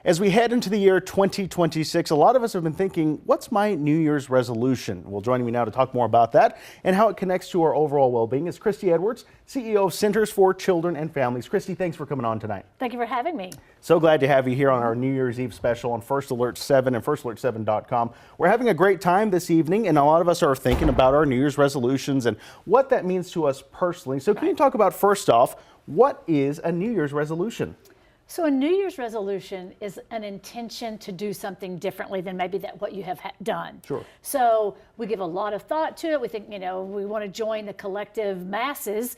As we head into the year 2026, a lot of us have been thinking, what's my New Year's resolution? Well, joining me now to talk more about that and how it connects to our overall well-being is Christy Edwards, CEO of Centers for Children and Families. Christy, thanks for coming on tonight. Thank you for having me. So glad to have you here on our New Year's Eve special on First Alert 7 and FirstAlert7.com. We're having a great time this evening, and a lot of us are thinking about our New Year's resolutions and what that means to us personally. So can you talk about, first off, what is a New Year's resolution? So a New Year's resolution is an intention to do something differently than maybe what you have done. Sure. So we give a lot of thought to it. We think, we want to join the collective masses,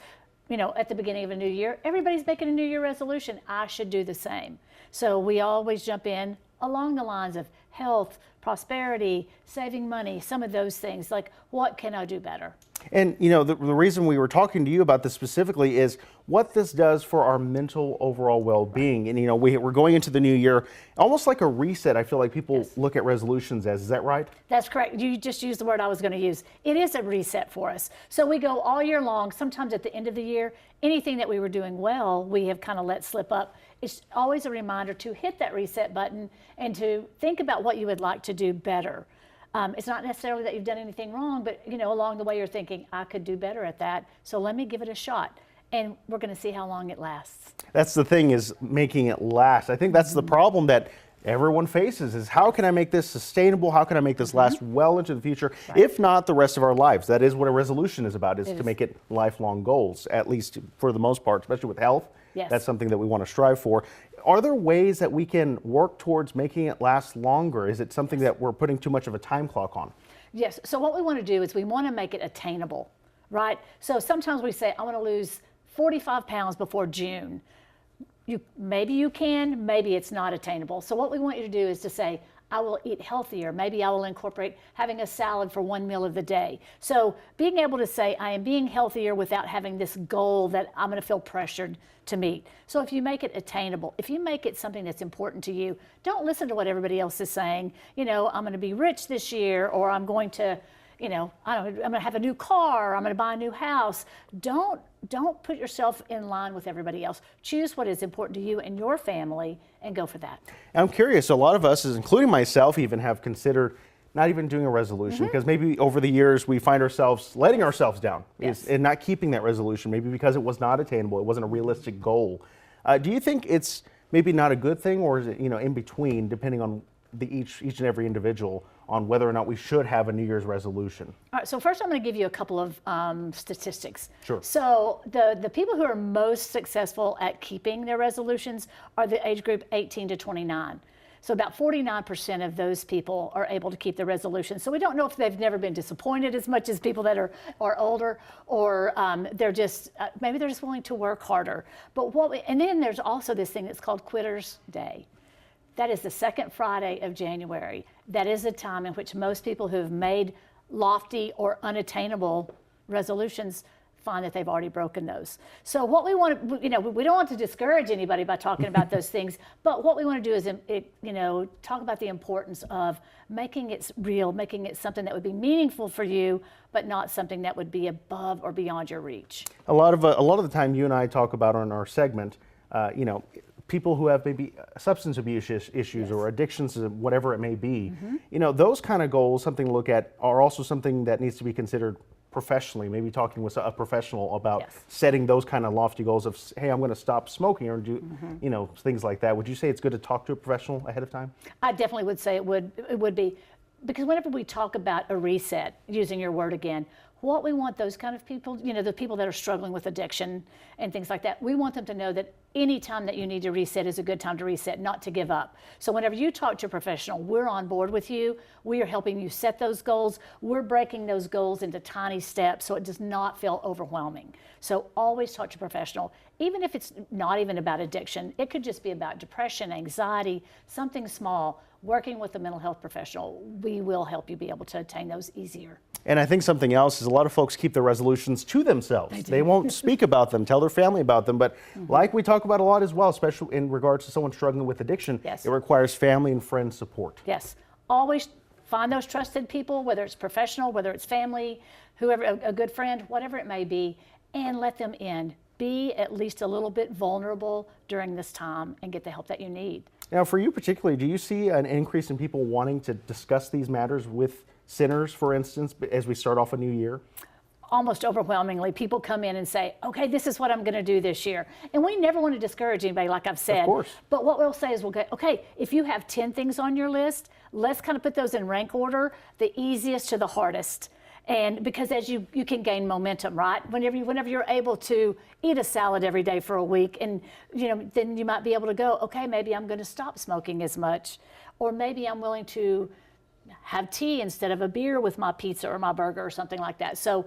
at the beginning of a new year. Everybody's making a New Year resolution. I should do the same. So we always jump in along the lines of health, prosperity, saving money, some of those things, like what can I do better? And the reason we were talking to you about this specifically is what this does for our mental overall well-being. And we're going into the new year almost like a reset. I feel like people look at resolutions as, is that right? That's correct. You just used the word I was going to use. It is a reset for us. So we go all year long. Sometimes at the end of the year, anything that we were doing well, we have kind of let slip up. It's always a reminder to hit that reset button and to think about what you would like to do better. It's not necessarily that you've done anything wrong, but along the way you're thinking, I could do better at that, so let me give it a shot. And we're going to see how long it lasts. That's the thing, is making it last. I think that's the problem that everyone faces, is how can I make this sustainable? How can I make this last well into the future, if not the rest of our lives? That is what a resolution is about, is to make it lifelong goals, at least for the most part, especially with health. Yes. That's something that we want to strive for. Are there ways that we can work towards making it last longer? Is it something that we're putting too much of a time clock on? Yes. So what we want to do is we want to make it attainable, right? So sometimes we say, I want to lose 45 pounds before June. Maybe you can, maybe it's not attainable. So what we want you to do is to say, I will eat healthier. Maybe I will incorporate having a salad for one meal of the day. So being able to say, I am being healthier without having this goal that I'm going to feel pressured to meet. So if you make it attainable, if you make it something that's important to you, don't listen to what everybody else is saying. I'm going to be rich this year, or I'm going to, I'm going to have a new car, I'm going to buy a new house. Don't put yourself in line with everybody else. Choose what is important to you and your family and go for that. I'm curious, a lot of us, including myself, even have considered not even doing a resolution, because maybe over the years we find ourselves letting ourselves down and not keeping that resolution, maybe because it was not attainable, it wasn't a realistic goal. Do you think it's maybe not a good thing, or is it in between, depending on each and every individual, on whether or not we should have a New Year's resolution? All right, so first I'm going to give you a couple of statistics. Sure. So the people who are most successful at keeping their resolutions are the age group 18 to 29. So about 49% of those people are able to keep their resolutions. So we don't know if they've never been disappointed as much as people that are older, or they're just, maybe they're just willing to work harder. But and then there's also this thing that's called Quitter's Day. That is the second Friday of January. That is a time in which most people who have made lofty or unattainable resolutions find that they've already broken those. So what we want to, we don't want to discourage anybody by talking about those things, but what we want to do is, talk about the importance of making it real, making it something that would be meaningful for you, but not something that would be above or beyond your reach. A lot of the time you and I talk about on our segment, people who have maybe substance abuse issues or addictions, whatever it may be, those kind of goals, something to look at, are also something that needs to be considered professionally, maybe talking with a professional about setting those kind of lofty goals of, hey, I'm going to stop smoking, or do, things like that. Would you say it's good to talk to a professional ahead of time? I definitely would say it would be, because whenever we talk about a reset, using your word again, what we want those kind of people, the people that are struggling with addiction and things like that, we want them to know that any time that you need to reset is a good time to reset, not to give up. So whenever you talk to a professional, we're on board with you. We are helping you set those goals. We're breaking those goals into tiny steps so it does not feel overwhelming. So always talk to a professional. Even if it's not even about addiction, it could just be about depression, anxiety, something small. Working with a mental health professional, we will help you be able to attain those easier. And I think something else is a lot of folks keep their resolutions to themselves. They won't speak about them, tell their family about them. But like we talk about a lot as well, especially in regards to someone struggling with addiction, it requires family and friend support. Yes. Always find those trusted people, whether it's professional, whether it's family, whoever, a good friend, whatever it may be, and let them in. Be at least a little bit vulnerable during this time and get the help that you need. Now, for you particularly, do you see an increase in people wanting to discuss these matters with sinners, for instance, as we start off a new year? Almost overwhelmingly, people come in and say, okay, this is what I'm going to do this year. And we never want to discourage anybody, like I've said. Of course. But what we'll say is, we'll go, okay, if you have 10 things on your list, let's kind of put those in rank order, the easiest to the hardest. And because as you can gain momentum, right? Whenever you're able to eat a salad every day for a week, and then you might be able to go, okay, maybe I'm going to stop smoking as much, or maybe I'm willing to have tea instead of a beer with my pizza or my burger or something like that. So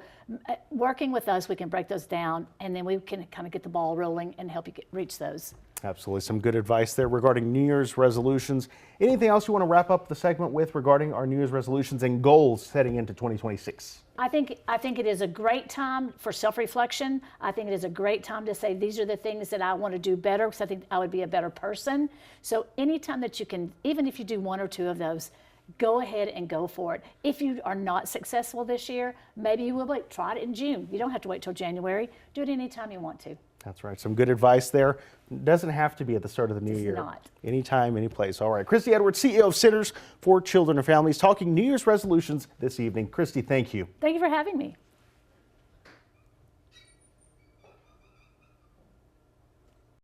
working with us, we can break those down, and then we can kind of get the ball rolling and help you reach those. Absolutely. Some good advice there regarding New Year's resolutions. Anything else you want to wrap up the segment with regarding our New Year's resolutions and goals heading into 2026? I think it is a great time for self-reflection. I think it is a great time to say, these are the things that I want to do better, because I think I would be a better person. So anytime that you can, even if you do one or two of those, go ahead and go for it. If you are not successful this year, maybe you will wait. Try it in June. You don't have to wait till January. Do it anytime you want to. That's right. Some good advice there. Doesn't have to be at the start of the new year. Not. Anytime, any place. All right. Christy Edwards, CEO of Centers for Children and Families, talking New Year's resolutions this evening. Christy, thank you. Thank you for having me.